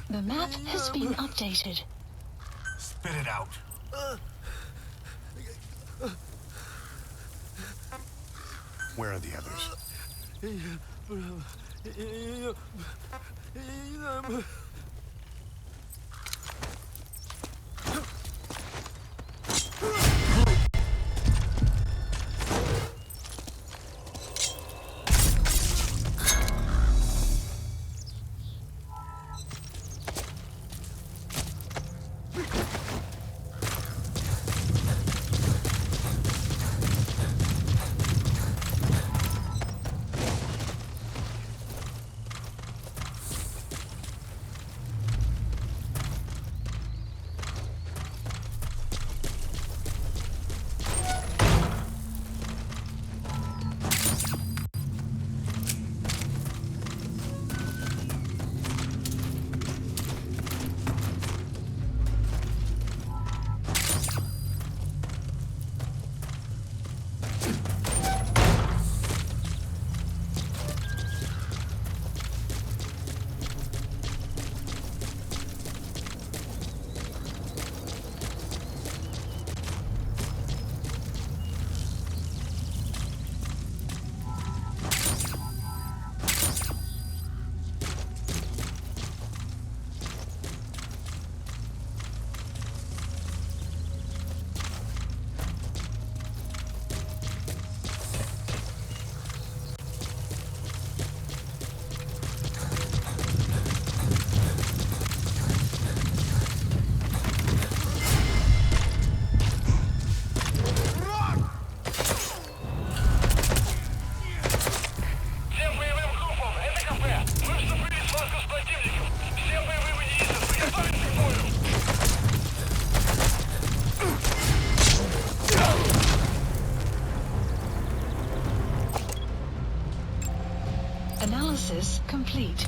The map has been updated. Spit it out. Where are the others? Analysis complete.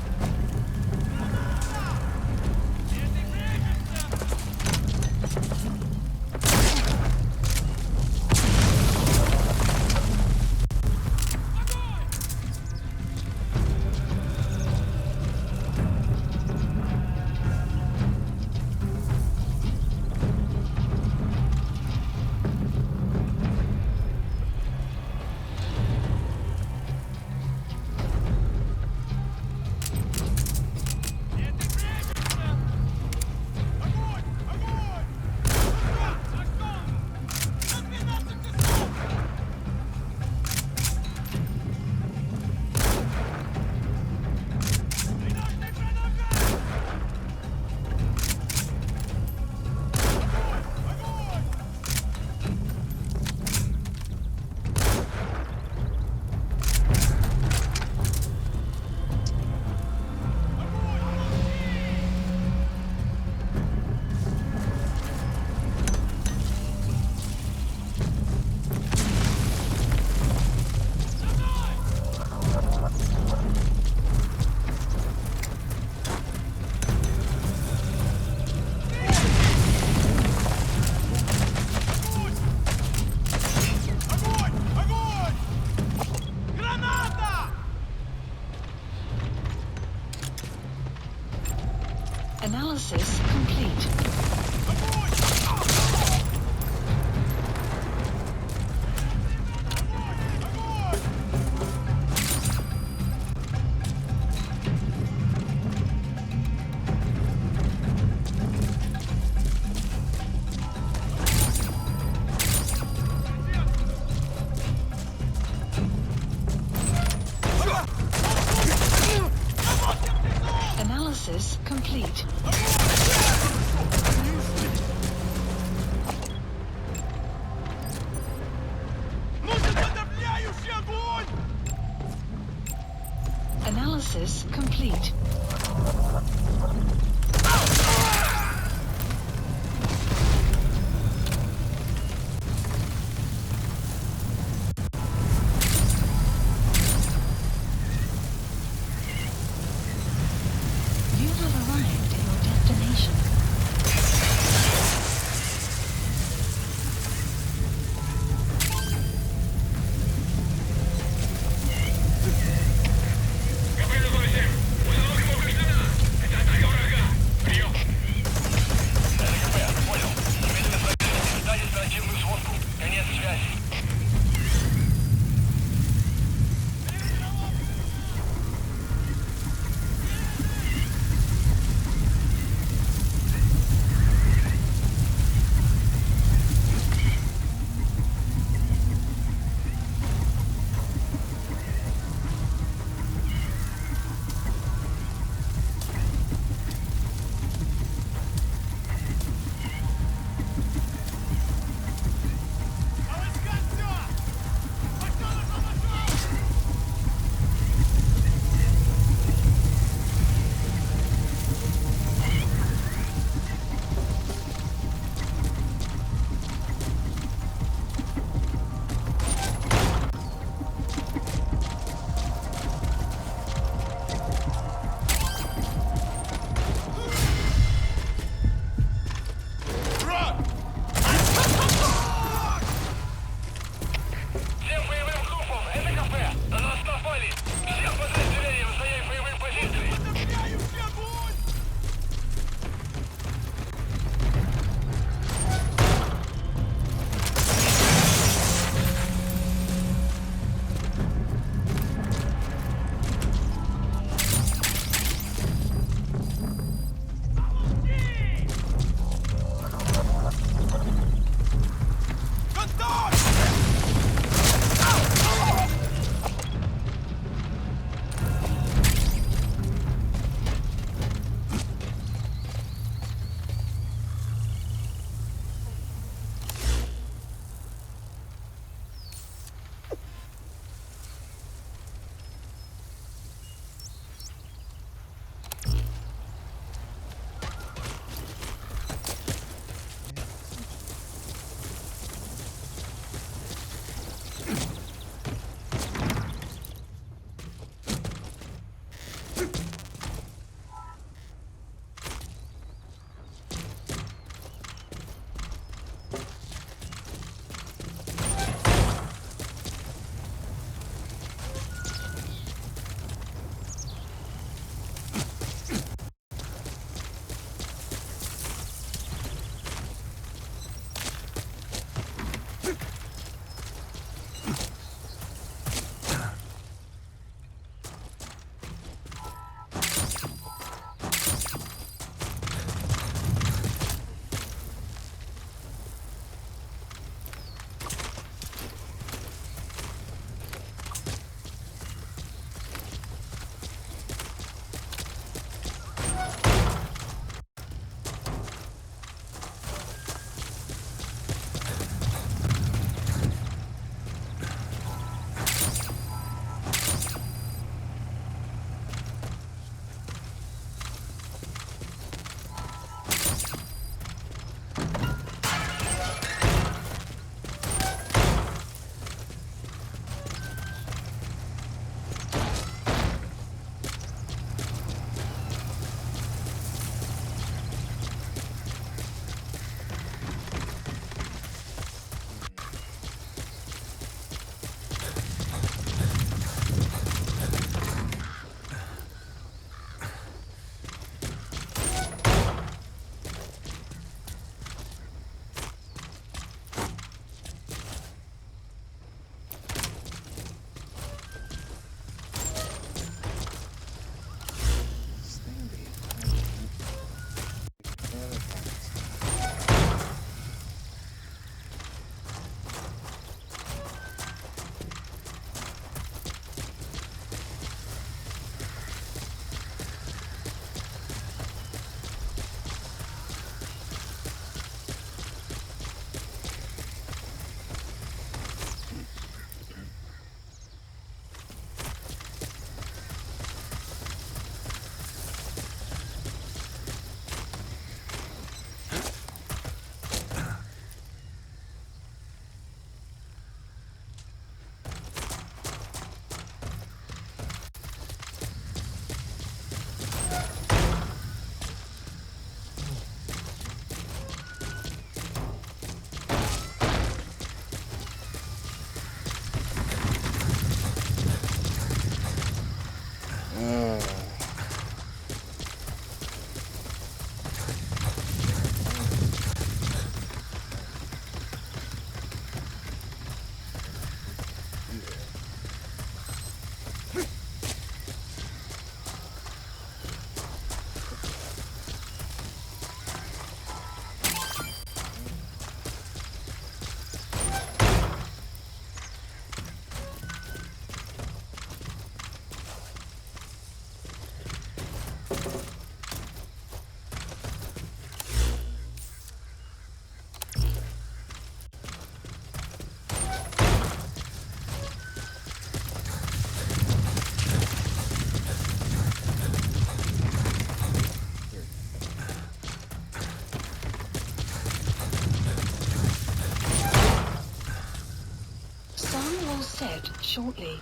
set shortly.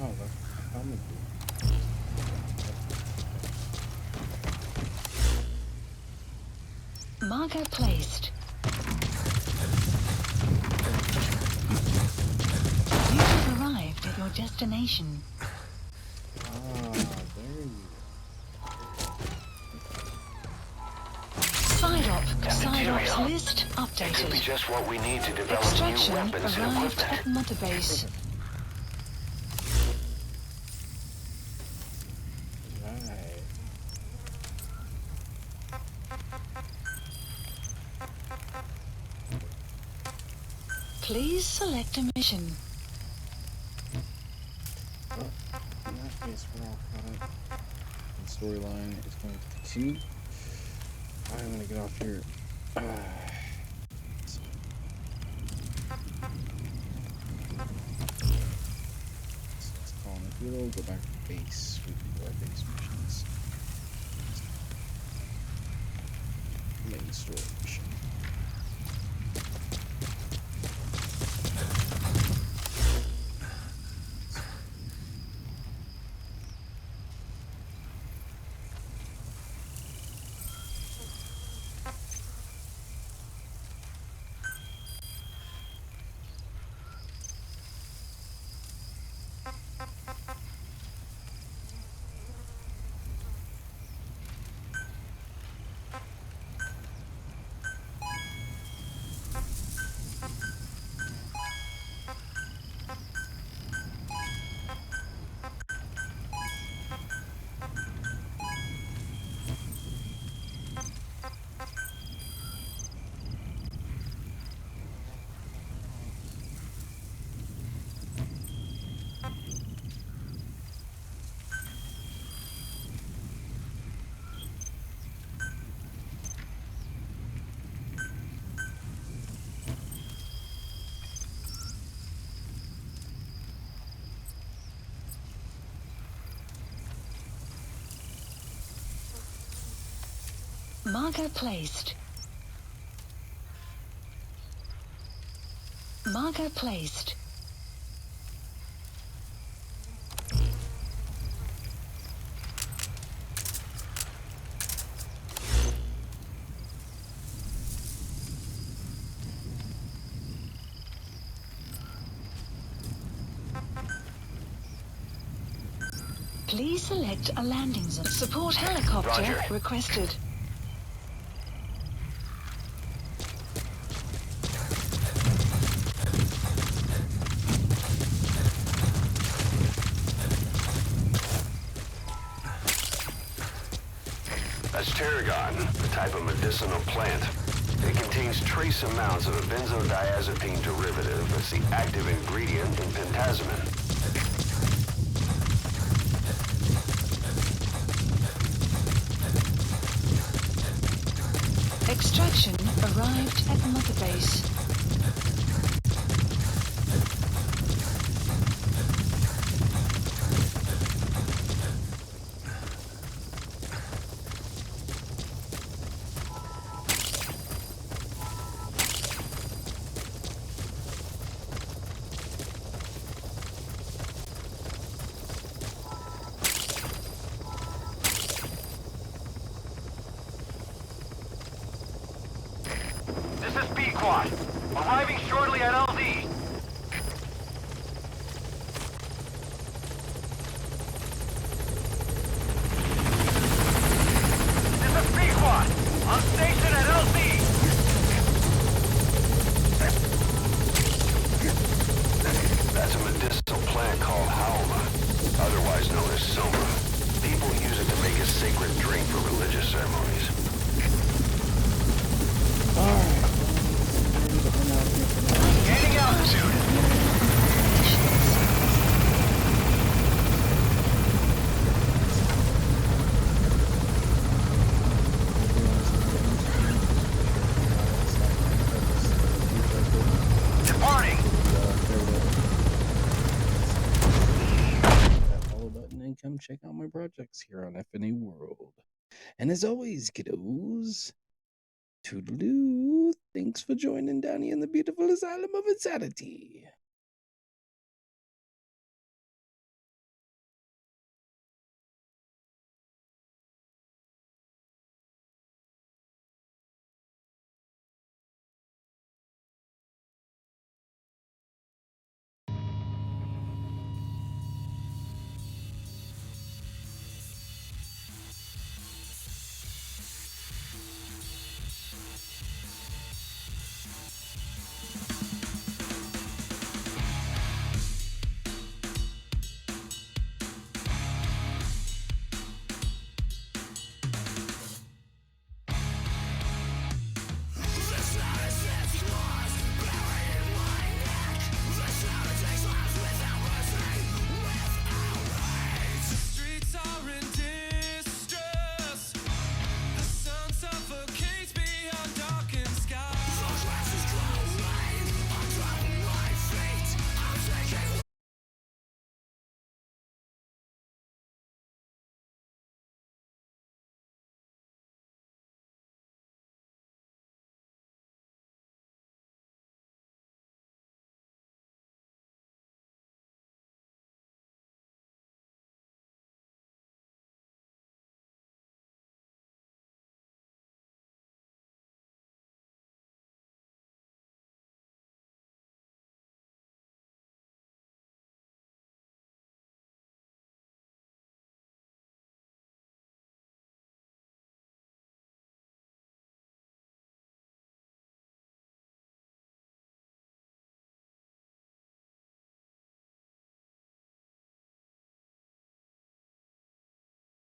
Oh, look. I found the key. Marker placed. You have arrived at your destination. Ah, there you Side ops list It could be updated. just what we need to develop Extraction new weapons and arrived equipment. at Mother Base. Right. Please select a mission. Well, in that case, we're all caught up. The storyline is going to continue. I'm gonna get off here. Let's call in a hero, go back to base. We can do our base missions. Main story mission. Marker placed. Marker placed. Please select a landing zone. Support helicopter Roger. requested. That's tarragon, a type of medicinal plant. It contains trace amounts of a benzodiazepine derivative that's the active ingredient in pentazimine. Extraction arrived at Mother Base. for religious ceremonies. Gaining altitude. Departing. That follow button and come check out my projects here on FNA World. And as always, kiddos, toodaloo, thanks for joining Donnie in the beautiful asylum of insanity.